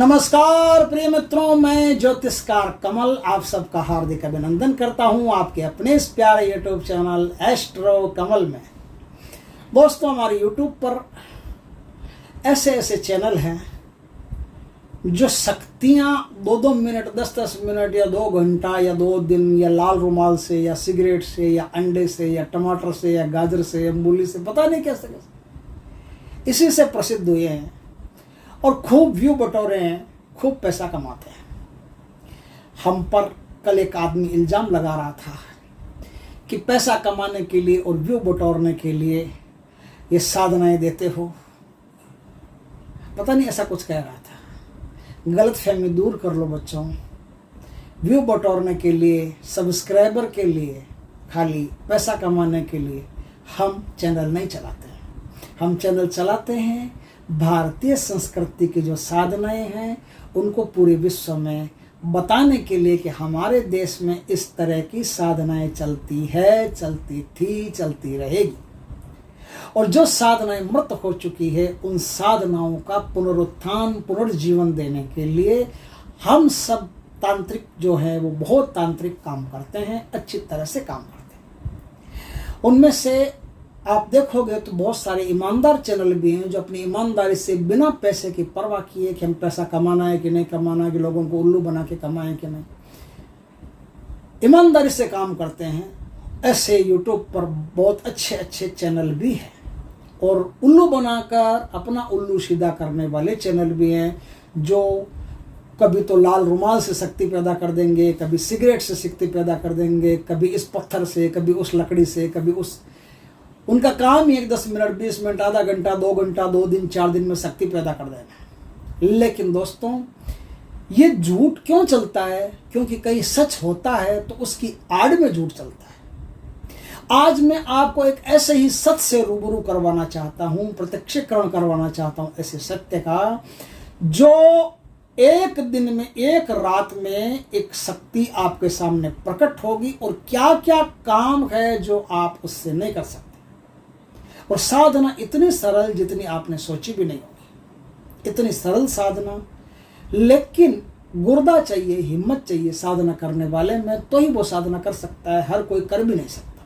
नमस्कार प्रिय मित्रों, मैं ज्योतिषकार कमल आप सबका हार्दिक अभिनंदन करता हूं आपके अपने इस प्यारे यूट्यूब चैनल एस्ट्रो कमल में। दोस्तों, हमारे यूट्यूब पर ऐसे ऐसे चैनल हैं जो शक्तियां 2-2 मिनट, 10-10 मिनट या 2 घंटा या 2 दिन या लाल रुमाल से या सिगरेट से या अंडे से या टमाटर से या गाजर से या मूली से, पता नहीं कैसे कैसे इसी से प्रसिद्ध हुए हैं और खूब व्यू बटोरे हैं, खूब पैसा कमाते हैं। हम पर कल एक आदमी इल्ज़ाम लगा रहा था कि पैसा कमाने के लिए और व्यू बटोरने के लिए ये साधनाएं देते हो, पता नहीं ऐसा कुछ कह रहा था। गलतफहमी दूर कर लो बच्चों। व्यू बटोरने के लिए, सब्सक्राइबर के लिए, खाली पैसा कमाने के लिए हम चैनल नहीं चलाते हैं। हम चैनल चलाते हैं भारतीय संस्कृति की जो साधनाएं हैं उनको पूरे विश्व में बताने के लिए कि हमारे देश में इस तरह की साधनाएं चलती है, चलती थी, चलती रहेगी। और जो साधनाएं मृत हो चुकी है उन साधनाओं का पुनरुत्थान, पुनर्जीवन देने के लिए हम सब तांत्रिक जो है वो बहुत तांत्रिक काम करते हैं, अच्छी तरह से काम करते हैं। उनमें से आप देखोगे तो बहुत सारे ईमानदार चैनल भी हैं जो अपनी ईमानदारी से बिना पैसे की परवाह किए कि हम पैसा कमाना है कि नहीं कमाना है, कि लोगों को उल्लू बना के कमाएं कि नहीं, ईमानदारी से काम करते हैं। ऐसे यूट्यूब पर बहुत अच्छे अच्छे चैनल भी हैं और उल्लू बनाकर अपना उल्लू सीधा करने वाले चैनल भी हैं जो कभी तो लाल रुमाल से शक्ति पैदा कर देंगे, कभी सिगरेट से शक्ति पैदा कर देंगे, कभी इस पत्थर से, कभी उस लकड़ी से, कभी उस। उनका काम ही 10 मिनट, 20 मिनट, आधा घंटा, 2 घंटा, 2 दिन, 4 दिन में शक्ति पैदा कर देना। लेकिन दोस्तों, ये झूठ क्यों चलता है? क्योंकि कहीं सच होता है तो उसकी आड़ में झूठ चलता है। आज मैं आपको एक ऐसे ही सत्य से रूबरू करवाना चाहता हूं, प्रत्यक्षीकरण करवाना चाहता हूं ऐसे सत्य का, जो एक दिन में, एक रात में एक शक्ति आपके सामने प्रकट होगी और क्या क्या काम है जो आप उससे नहीं कर सकते। और साधना इतनी सरल जितनी आपने सोची भी नहीं होगी, इतनी सरल साधना। लेकिन गुर्दा चाहिए, हिम्मत चाहिए साधना करने वाले में, तो ही वो साधना कर सकता है, हर कोई कर भी नहीं सकता।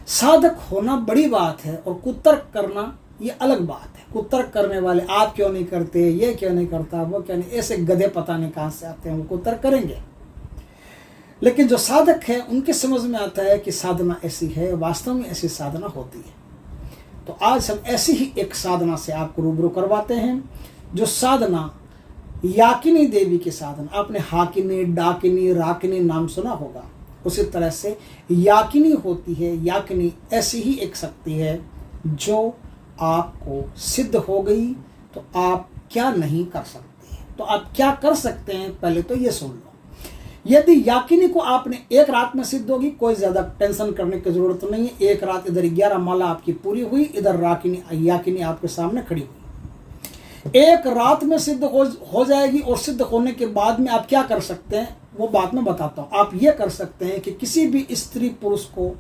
साधक होना बड़ी बात है और कुतर्क करना ये अलग बात है। कुतर्क करने वाले आप क्यों नहीं करते, ये क्यों नहीं करता, वो क्यों नहीं, ऐसे गधे पता नहीं कहाँ से आते हैं, वो कुतर्क करेंगे। लेकिन जो साधक है उनके समझ में आता है कि साधना ऐसी है, वास्तव में ऐसी साधना होती है। तो आज हम ऐसी ही एक साधना से आपको रूबरू करवाते हैं, जो साधना याकिनी देवी की साधना। आपने हाकिनी, डाकिनी, राकिनी नाम सुना होगा, उसी तरह से याकिनी होती है। याकिनी ऐसी ही एक शक्ति है जो आपको सिद्ध हो गई तो आप क्या नहीं कर सकते। तो आप क्या कर सकते हैं, पहले तो ये सुन लो। यदि याकिनी को आपने एक रात में सिद्ध होगी, कोई ज्यादा टेंशन करने की जरूरत नहीं है। एक रात इधर 11 माला आपकी पूरी हुई, इधर याकिनी आपके सामने खड़ी हुई, एक रात में सिद्ध हो जाएगी। और सिद्ध होने के बाद में आप क्या कर सकते हैं वो बात मैं बताता हूं। आप ये कर सकते हैं कि किसी भी स्त्री पुरुष को,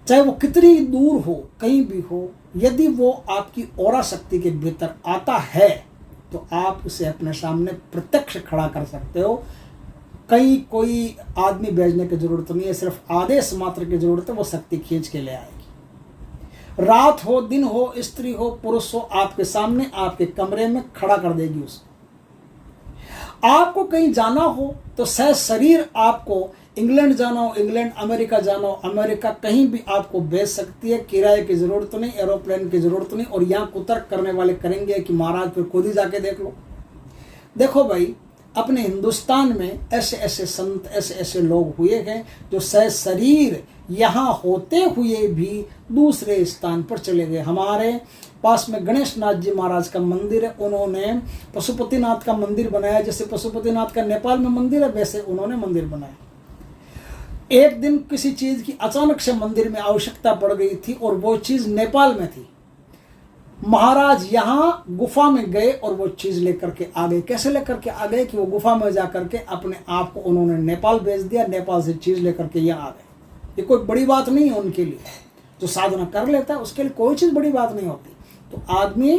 चाहे वो कितनी दूर हो, कहीं भी हो, यदि वो आपकी औरा शक्ति के भीतर आता है तो आप उसे अपने सामने प्रत्यक्ष खड़ा कर सकते हो। कहीं कोई आदमी भेजने की जरूरत नहीं है, सिर्फ आदेश मात्र की जरूरत है, वो शक्ति खींच के ले आएगी। रात हो, दिन हो, स्त्री हो, पुरुष हो, आपके सामने, आपके कमरे में खड़ा कर देगी उसको। आपको कहीं जाना हो तो सह शरीर आपको इंग्लैंड जाना हो, इंग्लैंड, अमेरिका जाना हो, अमेरिका, कहीं भी आपको भेज सकती है। किराए की जरूरत नहीं, एरोप्लेन की जरूरत नहीं। और यहाँ कुतर्क करने वाले करेंगे कि महाराज फिर खुद ही जाके देख लो। देखो भाई, अपने हिंदुस्तान में ऐसे ऐसे संत, ऐसे ऐसे लोग हुए हैं जो सह शरीर यहाँ होते हुए भी दूसरे स्थान पर चले गए। हमारे पास में गणेश नाथ जी महाराज का मंदिर है, उन्होंने पशुपतिनाथ का मंदिर बनाया। जैसे पशुपतिनाथ का नेपाल में मंदिर है, वैसे उन्होंने मंदिर बनाया। एक दिन किसी चीज की अचानक से मंदिर में आवश्यकता पड़ गई थी और वो चीज नेपाल में थी। महाराज यहाँ गुफा में गए और वो चीज लेकर के आ गए। कैसे लेकर के आ गए कि वो गुफा में जाकर के अपने आप को उन्होंने नेपाल भेज दिया, नेपाल से चीज लेकर के यहाँ आ गए। ये कोई बड़ी बात नहीं है उनके लिए। जो साधना कर लेता है उसके लिए कोई चीज बड़ी बात नहीं होती। तो आदमी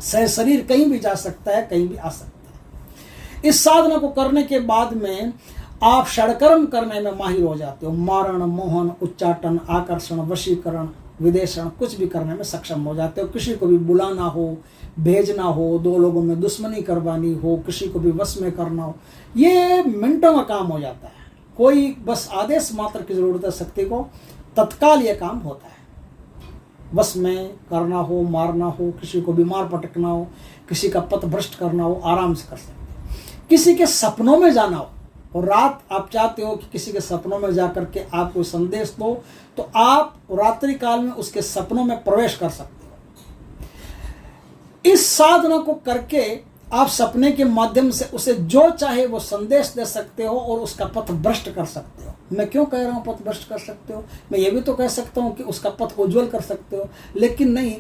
सह शरीर कहीं भी जा सकता है, कहीं भी आ सकता है। इस साधना को करने के बाद में आप षडकर्म करने में माहिर हो जाते हो। मारण, मोहन, उच्चाटन, आकर्षण, वशीकरण, विदेशन, कुछ भी करने में सक्षम हो जाते हो। किसी को भी बुलाना हो, भेजना हो, दो लोगों में दुश्मनी करवानी हो, किसी को भी वश में करना हो, ये मिनटों का काम हो जाता है। कोई बस आदेश मात्र की जरूरत है शक्ति को, तत्काल ये काम होता है। वश में करना हो, मारना हो, किसी को बीमार पटकना हो, किसी का पथ भ्रष्ट करना हो, आराम से कर सकते हैं। किसी के सपनों में जाना हो और रात आप चाहते हो कि किसी के सपनों में जाकर के आप कोई संदेश दो, तो आप रात्रि काल में उसके सपनों में प्रवेश कर सकते हो। इस साधना को करके आप सपने के माध्यम से उसे जो चाहे वो संदेश दे सकते हो और उसका पथ भ्रष्ट कर सकते हो। मैं क्यों कह रहा हूँ पथ भ्रष्ट कर सकते हो? मैं ये भी तो कह सकता हूँ कि उसका पथ उज्जवल कर सकते हो, लेकिन नहीं।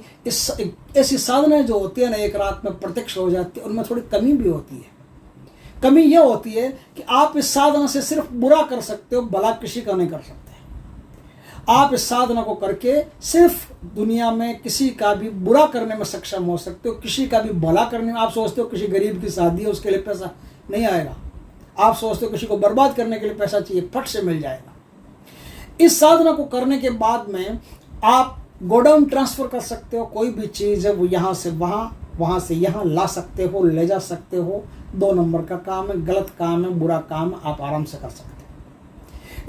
ऐसी साधनाएं जो होती है ना, एक रात में प्रत्यक्ष हो जाती है, उनमें थोड़ी कमी भी होती है। कमी यह होती है कि आप इस साधना से सिर्फ बुरा कर सकते हो, भला किसी का नहीं कर सकते। आप इस साधना को करके सिर्फ दुनिया में किसी का भी बुरा करने में सक्षम हो सकते हो, किसी का भी भला करने में। आप सोचते हो किसी गरीब की शादी है, उसके लिए पैसा नहीं आएगा। आप सोचते हो किसी को बर्बाद करने के लिए पैसा चाहिए, फट से मिल जाएगा। इस साधना को करने के बाद में आप गोडाउन ट्रांसफर कर सकते हो। कोई भी चीज़ है वो यहाँ से वहाँ, वहाँ से यहाँ ला सकते हो, ले जा सकते हो। 2 नंबर का काम है, गलत काम है, बुरा काम आप आराम से कर सकते हो।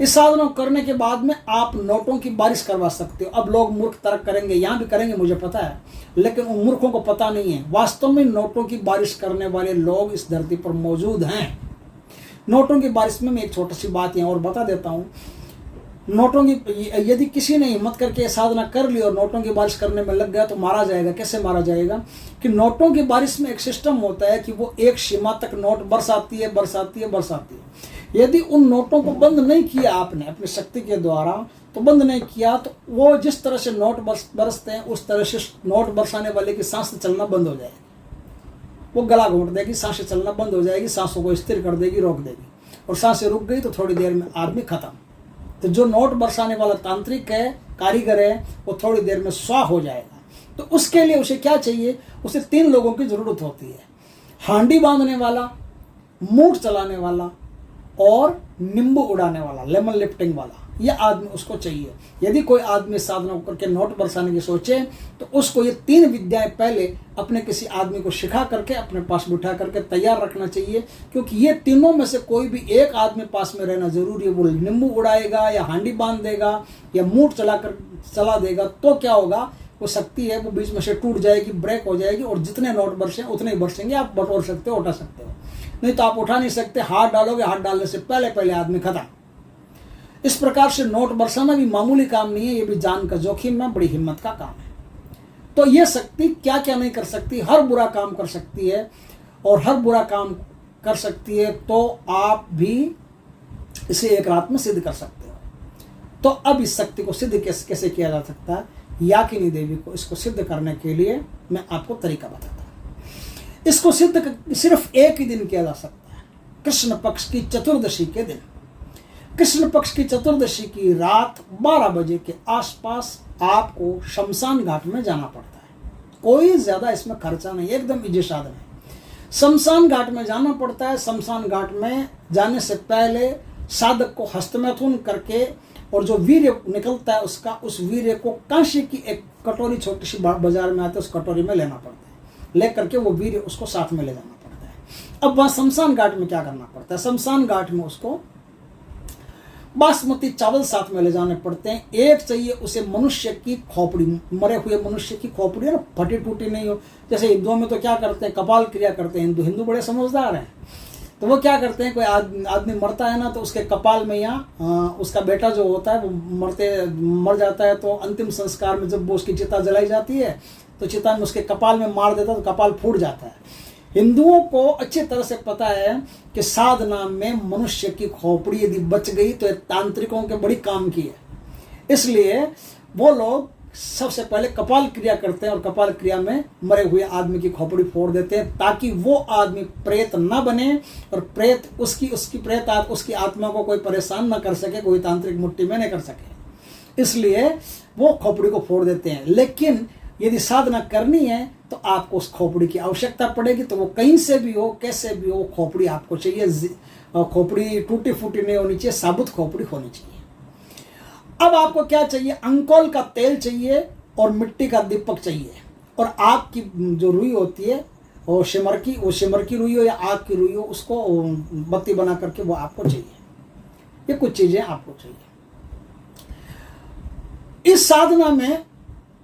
इस साधना को करने के बाद में आप नोटों की बारिश करवा सकते हो। अब लोग मूर्ख तर्क करेंगे, यहाँ भी करेंगे, मुझे पता है, लेकिन उन मूर्खों को पता नहीं है वास्तव में नोटों की बारिश करने वाले लोग इस धरती पर मौजूद हैं। नोटों की बारिश में मैं एक छोटी सी बात यहाँ और बता देता हूँ। नोटों की, यदि किसी ने हिम्मत करके साधना कर ली और नोटों की बारिश करने में लग गया तो मारा जाएगा। कैसे मारा जाएगा? कि नोटों की बारिश में एक सिस्टम होता है कि वो एक सीमा तक नोट बरसाती है, बरसाती है, बरसाती है। यदि उन नोटों को बंद नहीं किया आपने अपनी शक्ति के द्वारा, तो बंद नहीं किया, तो वो जिस तरह से नोट बरसते हैं उस तरह से नोट बरसाने वाले की सांस चलना बंद हो जाएगी। वो गला घोंट देगी, सांसें चलना बंद हो जाएगी, सांसों को स्थिर कर देगी, रोक देगी, और सांसें रुक गई तो थोड़ी देर में आदमी खत्म। तो जो नोट बरसाने वाला तांत्रिक है, कारीगर है, वो थोड़ी देर में स्वाह हो जाएगा। तो उसके लिए उसे क्या चाहिए? उसे 3 लोगों की जरूरत होती है। हांडी बांधने वाला, मूठ चलाने वाला और नींबू उड़ाने वाला, लेमन लिफ्टिंग वाला। यह आदमी उसको चाहिए। यदि कोई आदमी साधना करके नोट बरसाने की सोचे तो उसको ये 3 विद्याएं पहले अपने किसी आदमी को सिखा करके अपने पास बिठा करके तैयार रखना चाहिए, क्योंकि ये तीनों में से कोई भी एक आदमी पास में रहना जरूरी है। वो नींबू उड़ाएगा या हांडी बांध देगा या मूठ चला देगा तो क्या होगा? वो शक्ति है वो बीच में से टूट जाएगी, ब्रेक हो जाएगी, और जितने नोट बरसे उतने ही बरसेंगे। आप बटोर सकते हो, उठा सकते हो, नहीं तो आप उठा नहीं सकते। हाथ डालोगे, हाथ डालने से पहले आदमी खत्म। इस प्रकार से नोट बरसाना भी मामूली काम नहीं है, ये भी जान का जोखिम है, बड़ी हिम्मत का काम है। तो ये शक्ति क्या क्या नहीं कर सकती? हर बुरा काम कर सकती है, और हर बुरा काम कर सकती है तो आप भी इसे एक रात में सिद्ध कर सकते हो। तो अब इस शक्ति को सिद्ध कैसे किया जा सकता है? याकिनी देवी को इसको सिद्ध करने के लिए मैं आपको तरीका बताता हूँ। इसको सिद्ध सिर्फ एक ही दिन किया जा सकता है, कृष्ण पक्ष की चतुर्दशी के दिन। कृष्ण पक्ष की चतुर्दशी की रात 12 बजे के आसपास आपको शमशान घाट में जाना पड़ता है। कोई ज्यादा इसमें खर्चा नहीं, एकदम इजी साधन है। शमशान घाट में जाना पड़ता है। शमशान घाट में जाने से पहले साधक को हस्तमैथुन करके और जो वीर्य निकलता है उस वीर्य को कांसे की एक कटोरी, छोटी सी बाजार में आते है, उस कटोरी में लेना पड़ता है। ले करके वो वीर्य उसको साथ में ले जाना पड़ता है। अब वहाँ शमशान घाट में क्या करना पड़ता है? शमशान घाट में उसको बासमती चावल साथ में ले जाने पड़ते हैं। एक चाहिए उसे मनुष्य की खोपड़ी, मरे हुए मनुष्य की खोपड़ी है ना, फटी टूटी नहीं हो। जैसे हिंदुओं में तो क्या करते हैं? कपाल क्रिया करते हैं। हिंदू बड़े समझदार हैं। तो वो क्या करते हैं? कोई आदमी मरता है ना, तो उसके कपाल में यहाँ उसका बेटा जो होता है वो मर जाता है, तो अंतिम संस्कार में जब वो उसकी चिता जलाई जाती है तो चिता में उसके कपाल में मार देता है तो कपाल फूट जाता है। हिंदुओं को अच्छी तरह से पता है कि साधना में मनुष्य की खोपड़ी यदि बच गई तो तांत्रिकों के बड़ी काम की है। इसलिए वो लोग सबसे पहले कपाल क्रिया करते हैं और कपाल क्रिया में मरे हुए आदमी की खोपड़ी फोड़ देते हैं, ताकि वो आदमी प्रेत न बने और प्रेत उसकी आत्मा को कोई परेशान न कर सके, कोई तांत्रिक मुट्ठी में नहीं कर सके। इसलिए वो खोपड़ी को फोड़ देते हैं। लेकिन यदि साधना करनी है तो तो आपको उस खोपड़ी की आवश्यकता पड़ेगी। तो वो कहीं से भी हो, कैसे भी हो, खोपड़ी आपको चाहिए। खोपड़ी टूटी फूटी नहीं होनी चाहिए, साबुत खोपड़ी होनी चाहिए। अब आपको क्या चाहिए? अंकोल का तेल चाहिए और मिट्टी का दीपक चाहिए, और आग की जो रुई होती है वो शिमर की रुई हो या आग की रुई हो, उसको बत्ती बना करके वो आपको चाहिए। ये कुछ चीजें आपको चाहिए। इस साधना में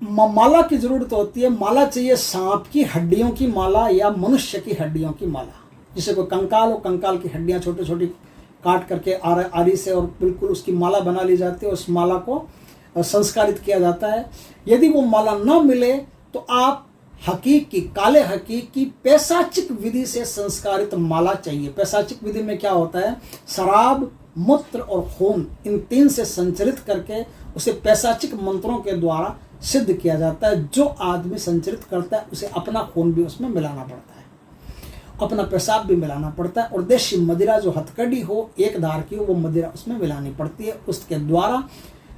माला की जरूरत होती है। माला चाहिए सांप की हड्डियों की माला या मनुष्य की हड्डियों की माला। जिसे कोई कंकाल हो, कंकाल की हड्डियां छोटी छोटी काट करके आरी से और बिल्कुल उसकी माला बना ली जाती है। उस माला को संस्कारित किया जाता है। यदि वो माला न मिले तो आप हकीकी, काले हकीकी पैशाचिक विधि से संस्कारित माला चाहिए। पैशाचिक विधि में क्या होता है? शराब, मूत्र और खून, इन 3 से संचरित करके उसे पैशाचिक मंत्रों के द्वारा सिद्ध किया जाता है। जो आदमी संचरित करता है उसे अपना खून भी उसमें मिलाना पड़ता है, अपना पेशाब भी मिलाना पड़ता है, और देशी मदिरा जो हथकड़ी हो, एक धार की हो, वो मदिरा उसमें मिलानी पड़ती है। उसके द्वारा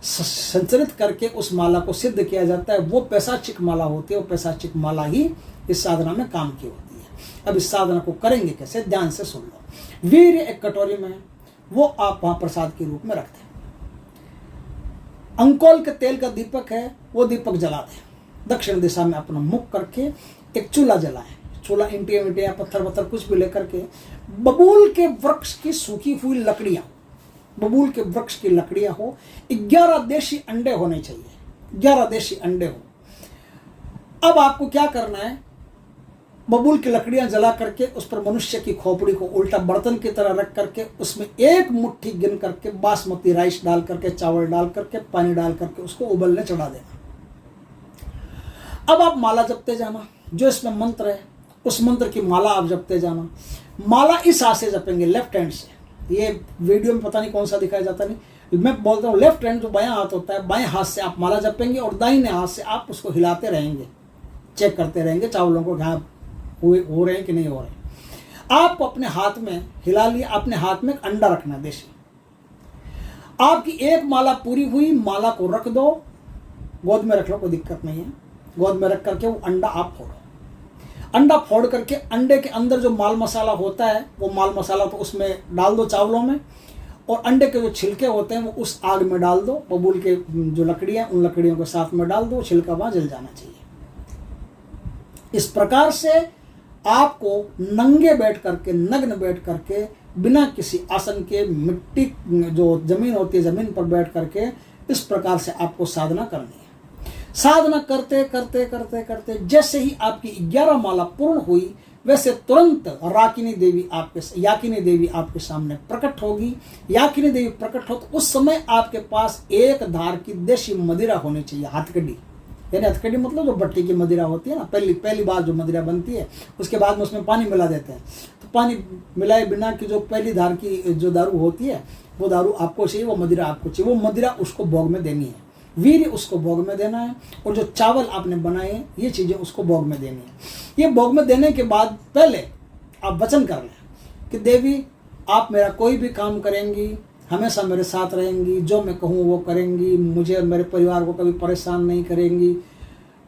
संचरित करके उस माला को सिद्ध किया जाता है। वो पैशाचिक माला होती है। वो पैशाचिक माला ही इस साधना में काम की होती है। अब इस साधना को करेंगे कैसे? ध्यान से सुन लो। वीर्य एक कटोरी में, वो आप वहां प्रसाद के रूप में रखते हैं। अंकोल के तेल का दीपक है, वो दीपक जला दें। दक्षिण दिशा में अपना मुख करके एक चूल्हा जलाएं। चूल्हा ईंटियां पत्थर कुछ भी लेकर के, बबूल के वृक्ष की सूखी हुई लकड़ियां, बबूल के वृक्ष की लकड़ियां हो, 11 देशी अंडे होने चाहिए। 11 देशी अंडे हो। अब आपको क्या करना है? बबूल की लकड़ियां जला करके उस पर मनुष्य की खोपड़ी को उल्टा बर्तन की तरह रख करके उसमें एक मुट्ठी गिन करके बासमती राइस डाल करके, चावल डाल करके, पानी डाल करके उसको उबलने चढ़ा देना। अब आप माला जपते जाना। जो इसमें मंत्र है उस मंत्र की माला आप जपते जाना। माला इस हाथ से जपेंगे, लेफ्ट हैंड से। ये वीडियो में पता नहीं कौन सा दिखाया जाता, नहीं, मैं बोलता हूँ लेफ्ट हैंड जो बायां हाथ होता है, बाएं हाथ से आप माला जपेंगे और दाहिने हाथ से आप उसको हिलाते रहेंगे, चेक करते रहेंगे चावलों को हाँ हो रहे हैं कि नहीं हो रहे। आप अपने हाथ में हिला लिया। अपने हाथ में एक अंडा रखना देशी। आपकी एक माला पूरी हुई, माला को रख दो, गोद में रख लो, कोई दिक्कत नहीं है। गोद में रख करके वो अंडा आप फोड़ो। अंडा फोड़ करके अंडे के अंदर जो माल मसाला होता है, वो माल मसाला तो उसमें डाल दो चावलों में, और अंडे के जो छिलके होते हैं वो उस आग में डाल दो। बबूल के जो लकड़ियां, उन लकड़ियों के साथ में डाल दो। छिलका वहां जल जाना चाहिए। इस प्रकार से आपको नंगे बैठ करके, नग्न बैठ करके, बिना किसी आसन के, मिट्टी जो जमीन होती है जमीन पर बैठ करके, इस प्रकार से आपको साधना करनी है। साधना करते करते करते करते जैसे ही आपकी 11 माला पूर्ण हुई, वैसे तुरंत याकिनी देवी आपके सामने प्रकट होगी। याकिनी देवी प्रकट हो तो उस समय आपके पास एक धार की देशी मदिरा होनी चाहिए, हथकड़ी। यानी हथकड़ी मतलब जो भट्टी की मदिरा होती है ना, पहली बार जो मदिरा बनती है, उसके बाद में उसमें पानी मिला देते हैं। तो पानी मिलाए बिना की जो पहली धार की जो दारू होती है, वो दारू आपको चाहिए, वो मदिरा आपको चाहिए। वो मदिरा उसको भोग में देनी है, वीर्य उसको भोग में देना है, और जो चावल आपने बनाए हैं ये चीज़ें उसको भोग में देनी है। ये भोग में देने के बाद पहले आप वचन कर लें कि देवी आप मेरा कोई भी काम करेंगी, हमेशा मेरे साथ रहेंगी, जो मैं कहूँ वो करेंगी, मुझे और मेरे परिवार को कभी परेशान नहीं करेंगी।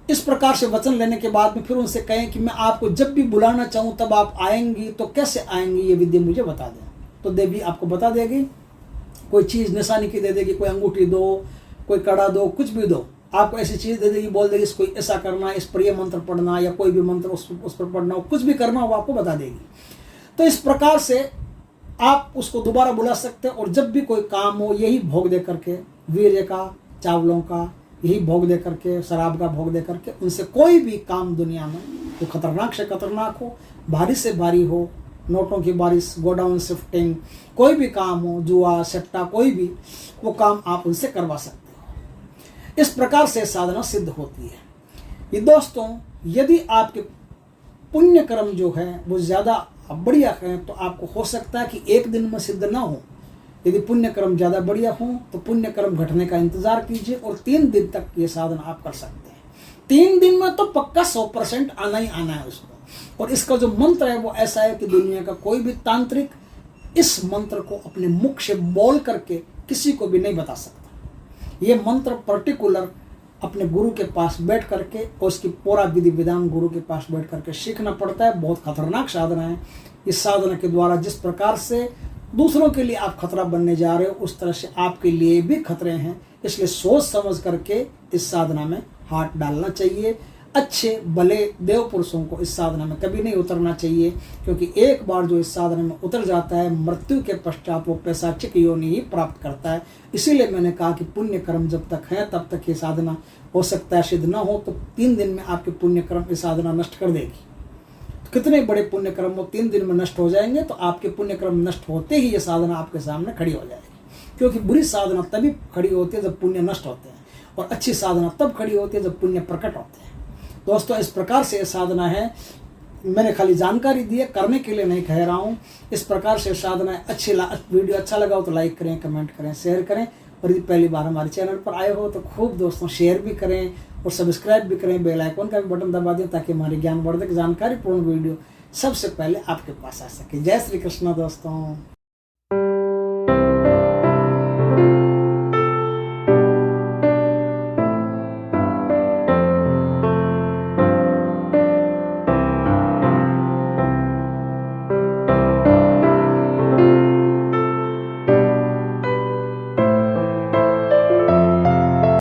इस प्रकार से वचन लेने के बाद में फिर उनसे कहें कि मैं आपको जब भी बुलाना चाहूँ तब आप आएंगी, तो कैसे आएंगी ये विधि मुझे बता दें। तो देवी आपको बता देगी, कोई चीज़ निशानी की दे देगी, कोई अंगूठी दो, कोई कड़ा दो, कुछ भी दो, आपको ऐसी चीज़ दे देगी, बोल देगी इसको ऐसा करना, इस पर यह मंत्र पढ़ना, या कोई भी मंत्र उस पर पढ़ना हो, कुछ भी करना हो आपको बता देगी। तो इस प्रकार से आप उसको दोबारा बुला सकते हैं, और जब भी कोई काम हो यही भोग दे करके, वीर्य का, चावलों का यही भोग दे करके, शराब का भोग दे करके, उनसे कोई भी काम दुनिया में तो खतरनाक से खतरनाक हो, भारी से भारी हो, नोटों की बारिश, गोडाउन शिफ्टिंग, कोई भी काम हो, जुआ सट्टा, कोई भी वो काम आप उनसे करवा सकते हो। इस प्रकार से साधना सिद्ध होती है। ये दोस्तों, यदि आपके पुण्य कर्म जो है वो ज़्यादा बढ़िया है तो आपको हो सकता है कि एक दिन में सिद्ध ना हो। यदि पुण्य कर्म ज़्यादा बढ़िया हो तो पुण्य कर्म घटने का इंतजार कीजिए, और 3 दिन तक ये साधना आप कर सकते हैं। 3 दिन में तो पक्का 100% आना ही आना है उसको। और इसका जो मंत्र है वो ऐसा है कि दुनिया का कोई भी तांत्रिक इस मंत्र को अपने मुख से बोल करके किसी को भी नहीं बता सकता। ये मंत्र पर्टिकुलर अपने गुरु के पास बैठ करके और उसकी पूरा विधि विधान गुरु के पास बैठ करके सीखना पड़ता है। बहुत खतरनाक साधना है। इस साधना के द्वारा जिस प्रकार से दूसरों के लिए आप खतरा बनने जा रहे हो, उस तरह से आपके लिए भी खतरे हैं। इसलिए सोच समझ करके इस साधना में हाथ डालना चाहिए। अच्छे भले देव पुरुषों को इस साधना में कभी नहीं उतरना चाहिए, क्योंकि एक बार जो इस साधना में उतर जाता है, मृत्यु के पश्चात वो पैशाचिक योनि ही प्राप्त करता है। इसीलिए मैंने कहा कि पुण्य कर्म जब तक है तब तक ये साधना हो सकता है सिद्ध न हो, तो 3 दिन में आपके पुण्य कर्म ये साधना नष्ट कर देगी। तो कितने बड़े पुण्य कर्म वो 3 दिन में नष्ट हो जाएंगे, तो आपके पुण्य कर्म नष्ट होते ही ये साधना आपके सामने खड़ी हो जाएगी। क्योंकि बुरी साधना तभी खड़ी होती है जब पुण्य नष्ट होते हैं, और अच्छी साधना तब खड़ी होती है जब पुण्य प्रकट होते हैं। दोस्तों, इस प्रकार से ये साधना है। मैंने खाली जानकारी दी है, करने के लिए नहीं कह रहा हूँ। इस प्रकार से साधना है। वीडियो अच्छा लगा हो तो लाइक करें, कमेंट करें, शेयर करें। और यदि पहली बार हमारे चैनल पर आए हो तो खूब दोस्तों शेयर भी करें और सब्सक्राइब भी करें। बेल आइकन का भी बटन दबा दें ताकि हमारी ज्ञानवर्धक जानकारीपूर्ण वीडियो सबसे पहले आपके पास आ सके। जय श्री कृष्ण दोस्तों।